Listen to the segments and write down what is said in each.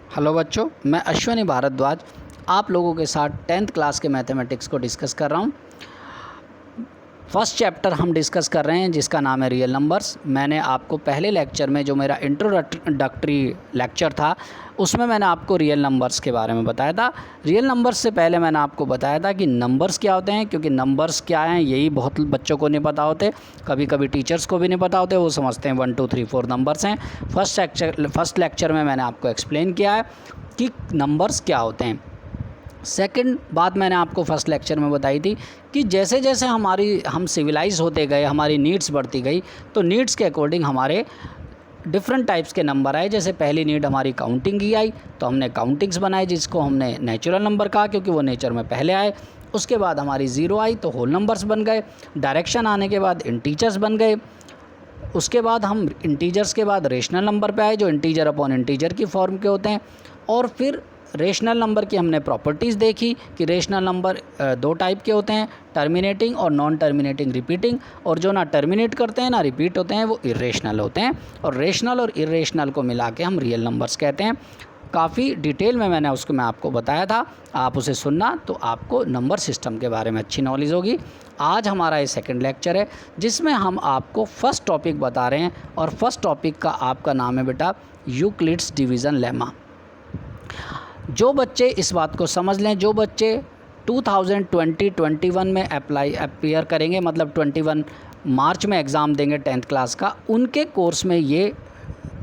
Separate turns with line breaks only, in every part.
Hello बच्चों, मैं अश्विनी भारद्वाज आप लोगों के साथ 10th क्लास के मैथमेटिक्स को डिस्कस कर रहा हूँ। फर्स्ट चैप्टर हम डिस्कस कर रहे हैं जिसका नाम है रियल नंबर्स। मैंने आपको पहले लेक्चर में जो मेरा इंट्रोडक्टरी लेक्चर था उसमें मैंने आपको रियल नंबर्स के बारे में बताया था। रियल नंबर्स से पहले मैंने आपको बताया था कि नंबर्स क्या होते हैं, क्योंकि नंबर्स क्या हैं यही बहुत बच्चों को नहीं पता होते, कभी कभी टीचर्स को भी नहीं पता होते, वो समझते हैं 1 2 3 4 नंबर्स हैं। फर्स्ट लेक्चर में मैंने आपको एक्सप्लेन किया है कि नंबर्स क्या होते हैं। सेकंड बात मैंने आपको फर्स्ट लेक्चर में बताई थी कि जैसे जैसे हम सिविलाइज होते गए, हमारी नीड्स बढ़ती गई, तो नीड्स के अकॉर्डिंग हमारे डिफरेंट टाइप्स के नंबर आए। जैसे पहली नीड हमारी काउंटिंग की आई तो हमने काउंटिंग्स बनाए जिसको हमने नेचुरल नंबर कहा क्योंकि वो नेचर में पहले आए। उसके बाद हमारी ज़ीरो आई तो होल नंबर्स बन गए। डायरेक्शन आने के बाद इंटीजर्स बन गए। उसके बाद हम इंटीजर्स के बाद रेशनल नंबर पे आए जो इंटीजर अपॉन इंटीजर की फॉर्म के होते हैं। और फिर रेशनल नंबर की हमने प्रॉपर्टीज़ देखी कि रेशनल नंबर दो टाइप के होते हैं, टर्मिनेटिंग और नॉन टर्मिनेटिंग रिपीटिंग। और जो ना टर्मिनेट करते हैं ना रिपीट होते हैं वो इरेशनल होते हैं। और रेशनल और इरेशनल को मिला के हम रियल नंबर्स कहते हैं। काफ़ी डिटेल में मैं आपको बताया था, आप उसे सुनना तो आपको नंबर सिस्टम के बारे में अच्छी नॉलेज होगी। आज हमारा ये सेकंड लेक्चर है जिसमें हम आपको फर्स्ट टॉपिक बता रहे हैं और फर्स्ट टॉपिक का आपका नाम है बेटा यूक्लिड्स डिवीज़न लेमा। जो बच्चे इस बात को समझ लें, जो बच्चे 2020-21 में अपीयर करेंगे, मतलब 21 मार्च में एग्ज़ाम देंगे 10th क्लास का, उनके कोर्स में ये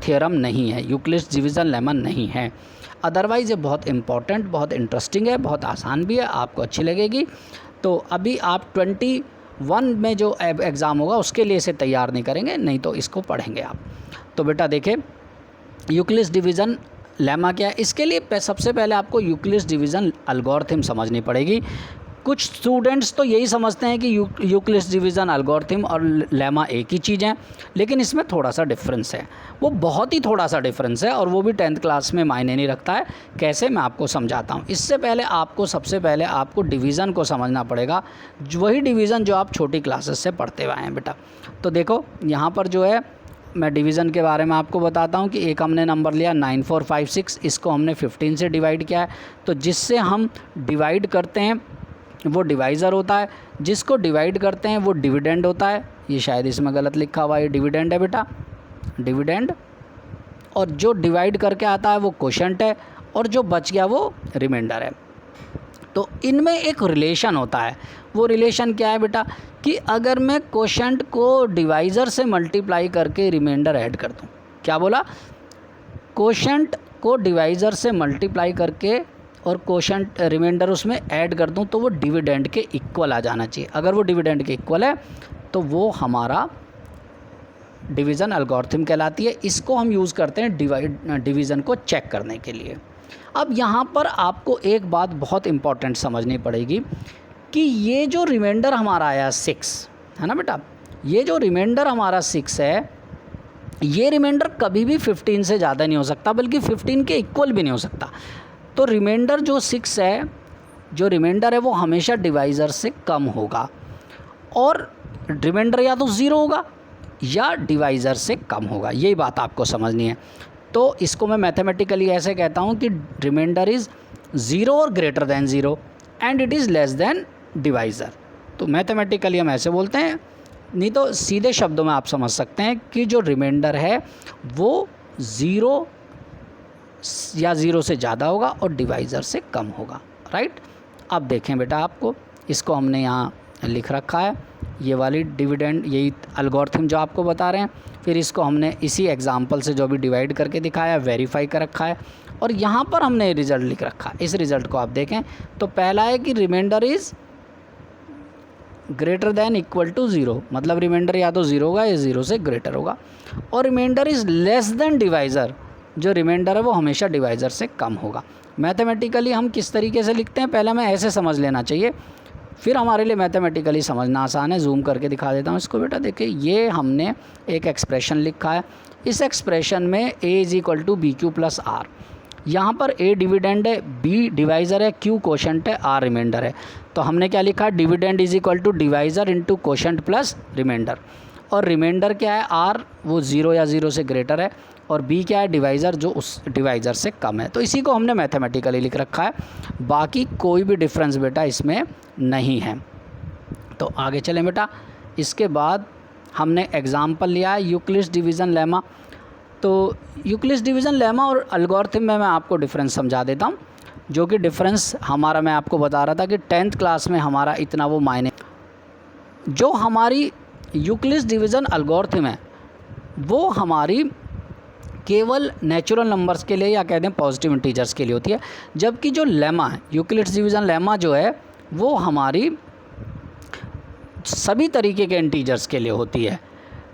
थ्योरम नहीं है, यूक्लिड्स डिवीज़न लेमा नहीं है। अदरवाइज़ ये बहुत इंपॉर्टेंट, बहुत इंटरेस्टिंग है, बहुत आसान भी है, आपको अच्छी लगेगी। तो अभी आप 21 में जो एग्ज़ाम होगा उसके लिए इसे तैयार नहीं करेंगे, नहीं तो इसको पढ़ेंगे आप। तो बेटा देखें यूक्लिड्स डिवीज़न लेमा क्या है। इसके लिए सबसे पहले आपको यूक्लिड्स डिवीज़न एल्गोरिथम समझनी पड़ेगी। कुछ स्टूडेंट्स तो यही समझते हैं कि यूक्लिड्स डिवीज़न एल्गोरिथम और लेमा एक ही चीज़ है, लेकिन इसमें थोड़ा सा डिफरेंस है, वो बहुत ही थोड़ा सा डिफरेंस है और वो भी 10th क्लास में मायने नहीं रखता है। कैसे, मैं आपको समझाता हूँ। इससे पहले सबसे पहले आपको डिवीज़न को समझना पड़ेगा, वही डिवीज़न जो आप छोटी क्लासेस से पढ़ते हुए हैं बेटा। तो देखो यहाँ पर जो है मैं डिवीज़न के बारे में आपको बताता हूँ कि एक हमने नंबर लिया 9456, इसको हमने 15 से डिवाइड किया है। तो जिससे हम डिवाइड करते हैं वो डिवाइज़र होता है, जिसको डिवाइड करते हैं वो डिविडेंड होता है। ये शायद इसमें गलत लिखा हुआ है, ये डिविडेंड है बेटा, डिविडेंड। और जो डिवाइड करके आता है वो कोशेंट है और जो बच गया वो रिमाइंडर है। तो इनमें एक रिलेशन होता है। वो रिलेशन क्या है बेटा कि अगर मैं कोशेंट को डिवाइज़र से मल्टीप्लाई करके रिमाइंडर ऐड कर दूँ, क्या बोला, कोशेंट को डिवाइज़र से मल्टीप्लाई करके और कोशेंट रिमाइंडर उसमें ऐड कर दूँ तो वो डिविडेंड के इक्वल आ जाना चाहिए। अगर वो डिविडेंड के इक्वल है तो वो हमारा डिवीज़न एल्गोरिथम कहलाती है। इसको हम यूज़ करते हैं डिवीज़न को चेक करने के लिए। अब यहाँ पर आपको एक बात बहुत इम्पॉर्टेंट समझनी पड़ेगी कि ये जो रिमाइंडर हमारा आया 6 है ना बेटा, ये जो रिमाइंडर हमारा 6 है, ये रिमाइंडर कभी भी 15 से ज़्यादा नहीं हो सकता, बल्कि 15 के इक्वल भी नहीं हो सकता। तो रिमाइंडर जो 6 है, जो रिमाइंडर है वो हमेशा डिवाइज़र से कम होगा और रिमाइंडर या तो 0 होगा या डिवाइज़र से कम होगा। यही बात आपको समझनी है। तो इसको मैं मैथमेटिकली ऐसे कहता हूँ कि रिमाइंडर इज़ 0 और greater than 0 and it is less than divisor. तो मैथमेटिकली हम ऐसे बोलते हैं, नहीं तो सीधे शब्दों में आप समझ सकते हैं कि जो रिमाइंडर है वो 0 या 0 से ज़्यादा होगा और डिवाइज़र से कम होगा, राइट। अब देखें बेटा, आपको इसको हमने यहाँ लिख रखा है, ये वाली डिविडेंड, यही एल्गोरिथम जो आपको बता रहे हैं। फिर इसको हमने इसी एग्जांपल से जो भी डिवाइड करके दिखाया, वेरीफाई कर रखा है और यहाँ पर हमने रिज़ल्ट लिख रखा है। इस रिज़ल्ट को आप देखें तो पहला है कि remainder is greater than equal to 0, मतलब रिमाइंडर या तो 0 होगा या 0 से ग्रेटर होगा। और remainder is less than divisor, जो रिमाइंडर है वो हमेशा डिवाइज़र से कम होगा। मैथमेटिकली हम किस तरीके से लिखते हैं, पहले हमें ऐसे समझ लेना चाहिए, फिर हमारे लिए मैथमेटिकली समझना आसान है। जूम करके दिखा देता हूँ इसको बेटा। देखिए ये हमने एक एक्सप्रेशन लिखा है। इस एक्सप्रेशन में a is equal to B Q plus R. यहाँ पर a डिविडेंड है, b डिवाइज़र है, q कोशेंट है, r रिमाइंडर है। तो हमने क्या लिखा, dividend is equal to divisor into quotient plus remainder. और रिमाइंडर क्या है, r, वो 0 या 0 से ग्रेटर है। और b क्या है, डिवाइज़र, जो उस डिवाइज़र से कम है। तो इसी को हमने मैथमेटिकली लिख रखा है, बाकी कोई भी डिफरेंस बेटा इसमें नहीं है। तो आगे चलें बेटा। इसके बाद हमने एग्जाम्पल लिया है यूक्लिड्स डिवीज़न लेमा। तो यूक्लिड्स डिवीज़न लेमा और एल्गोरिथम में मैं आपको डिफरेंस समझा देता हूँ, जो कि डिफरेंस हमारा मैं आपको बता रहा था कि 10th क्लास में हमारा इतना वो मायने। जो हमारी यूक्लिड्स डिवीज़न एल्गोरिथम है वो हमारी केवल नेचुरल नंबर्स के लिए या कहते हैं पॉजिटिव इंटीजर्स के लिए होती है, जबकि जो लेमा है, यूक्लिड्स डिवीज़न लेमा जो है वो हमारी सभी तरीके के इंटीजर्स के लिए होती है।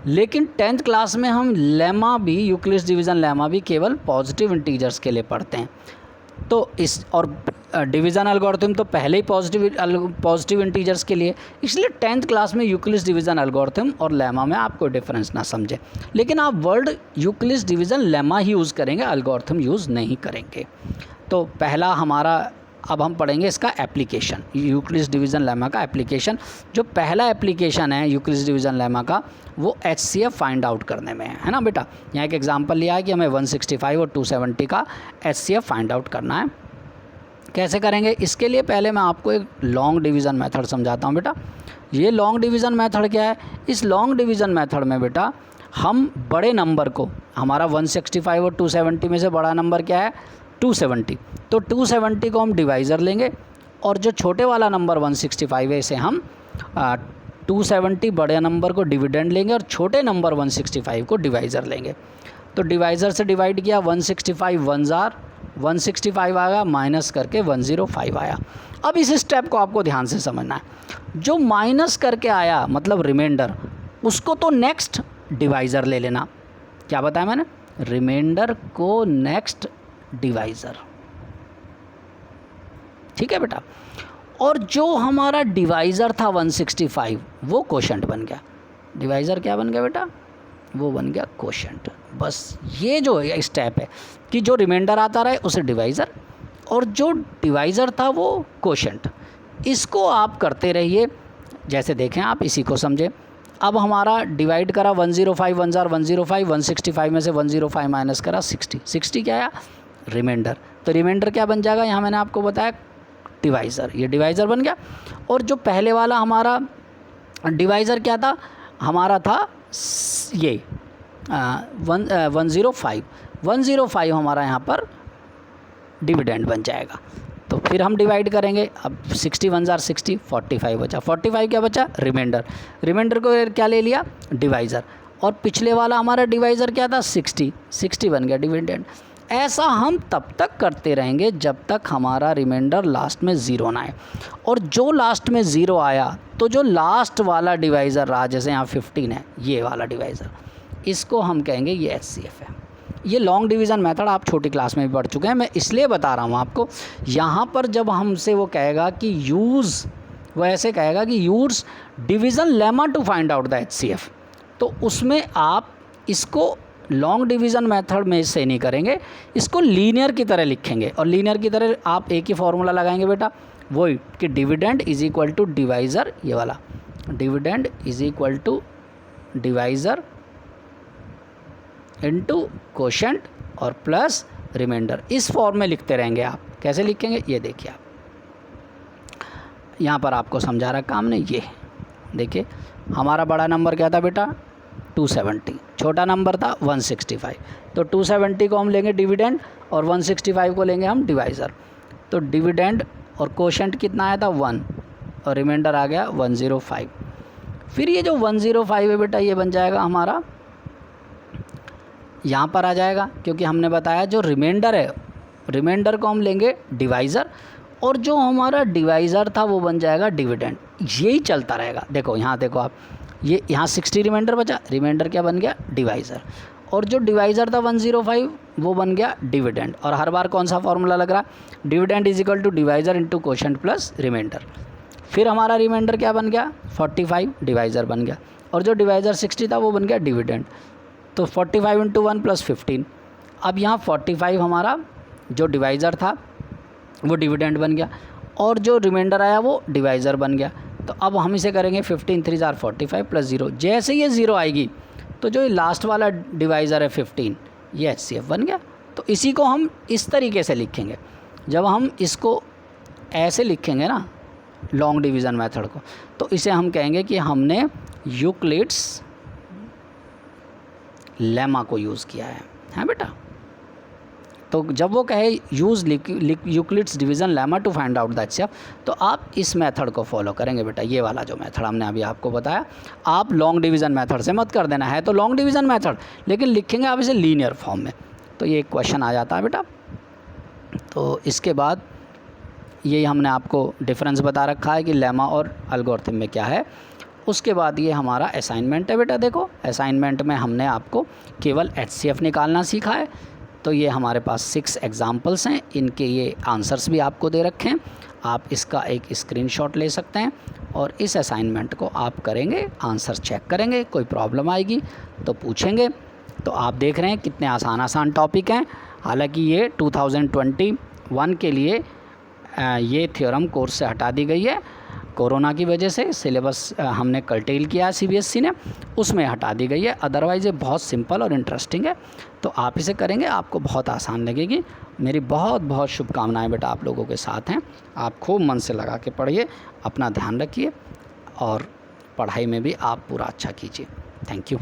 लेकिन 10th क्लास में हम लेमा भी, यूक्लिड्स डिवीज़न लेमा भी केवल पॉजिटिव इंटीजर्स के लिए पढ़ते हैं। तो इस और डिवीज़न एल्गोरिथम तो पहले ही पॉजिटिव इंटीजर्स के लिए, इसलिए 10th क्लास में यूक्लिड्स डिवीज़न एल्गोरिथम और लेमा में आप कोई डिफरेंस ना समझें। लेकिन आप वर्ड यूक्लिड्स डिवीज़न लेमा ही यूज़ करेंगे, एल्गोरिथम यूज़ नहीं करेंगे। तो पहला हमारा, अब हम पढ़ेंगे इसका एप्लीकेशन, यूक्लिड्स डिवीज़न लेमा का एप्लीकेशन। जो पहला एप्लीकेशन है यूक्लिड्स डिवीज़न लेमा का वो HCF फाइंड आउट करने में है ना बेटा। यहाँ एक एग्जांपल लिया है कि हमें 165 और 270 का HCF फाइंड आउट करना है। कैसे करेंगे, इसके लिए पहले मैं आपको एक लॉन्ग डिवीज़न मेथड समझाता हूँ बेटा। ये लॉन्ग डिवीज़न मेथड क्या है, इस लॉन्ग डिवीज़न मेथड में बेटा हम बड़े नंबर को, हमारा 165 और 270 में से बड़ा नंबर क्या है 270, तो 270 को हम डिवाइज़र लेंगे और जो छोटे वाला नंबर 165 है इसे हम 270 बड़े नंबर को डिविडेंड लेंगे और छोटे नंबर 165 को डिवाइज़र लेंगे। तो डिवाइज़र से डिवाइड किया, 165 1 जार 165 आएगा, माइनस करके 105 आया। अब इस स्टेप को आपको ध्यान से समझना है। जो माइनस करके आया मतलब रिमाइंडर, उसको तो नेक्स्ट डिवाइज़र ले लेना। क्या बताया मैंने, रिमाइंडर को नेक्स्ट डिवाइज़र, ठीक है बेटा। और जो हमारा डिवाइज़र था 165 वो कोशेंट बन गया। डिवाइज़र क्या बन गया बेटा, वो बन गया कोशेंट। बस ये जो स्टेप है कि जो रिमाइंडर आता रहे उसे डिवाइज़र और जो डिवाइज़र था वो कोशेंट, इसको आप करते रहिए। जैसे देखें आप इसी को समझें। अब हमारा डिवाइड करा 105 1 जार 105, 165 में से 105 माइनस करा 60 क्या आया, रिमाइंडर। तो रिमाइंडर क्या बन जाएगा, यहाँ मैंने आपको बताया डिवाइज़र, ये डिवाइज़र बन गया। और जो पहले वाला हमारा डिवाइज़र क्या था, हमारा था ये 105 हमारा यहाँ पर डिविडेंड बन जाएगा। तो फिर हम डिवाइड करेंगे। अब 60 1 जार 60, 45 बचा, 45 क्या बचा, रिमाइंडर। रिमाइंडर को क्या ले लिया, डिवाइज़र। और पिछले वाला हमारा डिवाइज़र क्या था 60 बन गया डिविडेंड। ऐसा हम तब तक करते रहेंगे जब तक हमारा रिमाइंडर लास्ट में 0 ना आए। और जो लास्ट में 0 आया तो जो लास्ट वाला डिवाइज़र रहा, जैसे यहाँ 15 है, ये वाला डिवाइज़र, इसको हम कहेंगे ये HCF है। ये लॉन्ग डिवीज़न मेथड आप छोटी क्लास में भी पढ़ चुके हैं, मैं इसलिए बता रहा हूँ आपको। यहाँ पर जब हमसे वो कहेगा कि यूज़, वो ऐसे कहेगा कि use division lemma to find out the HCF, तो उसमें आप इसको लॉन्ग डिवीज़न मेथड में से नहीं करेंगे, इसको लीनियर की तरह लिखेंगे। और लीनियर की तरह आप एक ही फॉर्मूला लगाएंगे बेटा, वही कि dividend is equal to divisor, ये वाला dividend is equal to divisor into quotient और प्लस रिमाइंडर। इस फॉर्म में लिखते रहेंगे आप। कैसे लिखेंगे, ये देखिए आप, यहाँ पर आपको समझा रहा काम नहीं। ये देखिए हमारा बड़ा नंबर क्या था बेटा 270, छोटा नंबर था 165। तो 270 को हम लेंगे डिविडेंड और 165 को लेंगे हम डिवाइज़र। तो डिविडेंड और कोशेंट कितना आया था 1 और रिमाइंडर आ गया 105। फिर ये जो 105 है बेटा ये बन जाएगा हमारा, यहाँ पर आ जाएगा, क्योंकि हमने बताया जो रिमाइंडर है, रिमाइंडर को हम लेंगे डिवाइज़र और जो हमारा डिवाइज़र था वो बन जाएगा डिविडेंड। यही चलता रहेगा। देखो यहाँ देखो आप, ये यहाँ 60 रिमाइंडर बचा, रिमाइंडर क्या बन गया डिवाइज़र, और जो डिवाइज़र था 105 वो बन गया डिविडेंड। और हर बार कौन सा फॉर्मूला लग रहा, dividend is equal to divisor into quotient plus remainder. फिर हमारा रिमाइंडर क्या बन गया 45, डिवाइज़र बन गया, और जो डिवाइज़र 60 था वो बन गया डिविडेंड। तो 45 इंटू 1 प्लस 15। अब यहाँ 45 हमारा जो डिवाइज़र था वो डिविडेंड बन गया और जो रिमाइंडर आया वो डिवाइज़र बन गया। तो अब हम इसे करेंगे 15 3 जार 45 प्लस 0। जैसे ये 0 आएगी तो जो ये लास्ट वाला डिवाइज़र है 15, ये HCF बन गया। तो इसी को हम इस तरीके से लिखेंगे। जब हम इसको ऐसे लिखेंगे ना लॉन्ग डिवीज़न मेथड को, तो इसे हम कहेंगे कि हमने यूक्लिड्स लेमा को यूज़ किया है बेटा। तो जब वो कहे use Euclid's division lemma to find out the HCF, तो आप इस मेथड को फॉलो करेंगे बेटा। ये वाला जो मेथड हमने अभी आपको बताया, आप लॉन्ग डिवीज़न मेथड से मत कर देना है, तो लॉन्ग डिवीज़न मेथड, लेकिन लिखेंगे आप इसे लीनियर फॉर्म में। तो ये एक क्वेश्चन आ जाता है बेटा। तो इसके बाद ये हमने आपको डिफरेंस बता रखा है कि लेमा और एल्गोरिथम में क्या है। उसके बाद ये हमारा असाइनमेंट है बेटा। देखो असाइनमेंट में हमने आपको केवल HCF निकालना सीखा है। तो ये हमारे पास 6 एग्जाम्पल्स हैं, इनके ये आंसर्स भी आपको दे रखे हैं। आप इसका एक स्क्रीनशॉट ले सकते हैं और इस असाइनमेंट को आप करेंगे, आंसर चेक करेंगे, कोई प्रॉब्लम आएगी तो पूछेंगे। तो आप देख रहे हैं कितने आसान टॉपिक हैं। हालांकि ये 2021 के लिए ये थ्योरम कोर्स से हटा दी गई है, कोरोना की वजह से सिलेबस हमने कर्टेल किया है CBSE ने, उसमें हटा दी गई है। अदरवाइज़ ये बहुत सिंपल और इंटरेस्टिंग है। तो आप इसे करेंगे, आपको बहुत आसान लगेगी। मेरी बहुत बहुत शुभकामनाएं बेटा आप लोगों के साथ हैं। आप खूब मन से लगा के पढ़िए, अपना ध्यान रखिए और पढ़ाई में भी आप पूरा अच्छा कीजिए। Thank you.